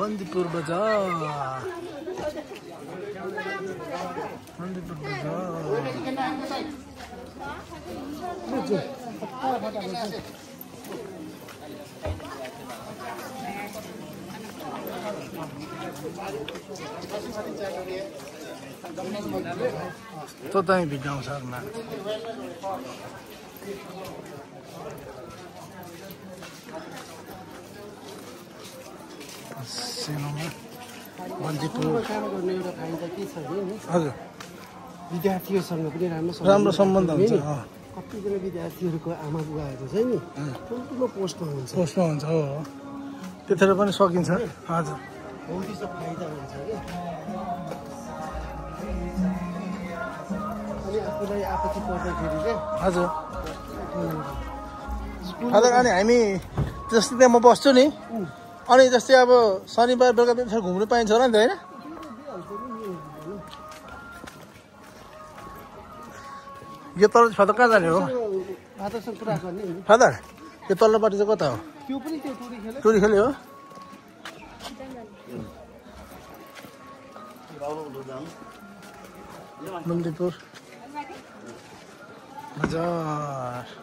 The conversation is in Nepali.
बन्दीपुर बजार बन्दीपुर तो तै भिजाउँछ बन्दीपुर हजुर विद्यार्थीहरूसँग पनि राम्रो सम्बन्ध हुन्छ कतिजना विद्यार्थीहरूको आमा बुवाहरू चाहिँ नि ठुल्ठुलो पोस्टमा हुन्छ हो त्यतिखेर पनि सकिन्छ हजुर बहुत फाइदा हुन्छ कि अनि आफूलाई आपत्ति पर्दाखेरि चाहिँ हजुर हजुर अनि हामी जस्तै त्यहाँ म बस्छु नि अनि जस्तै अब शनिबार बेलुका फेरि घुम्नु पाइन्छ होला नि त होइन यो तल फादर कहाँ जाने हो फादरसँग कुरा गर्ने फादर यो तल्लोपट्टि चाहिँ कता हो त्यो पनि त्यो टुरी खेल्यो हो बन्दीपुर बजार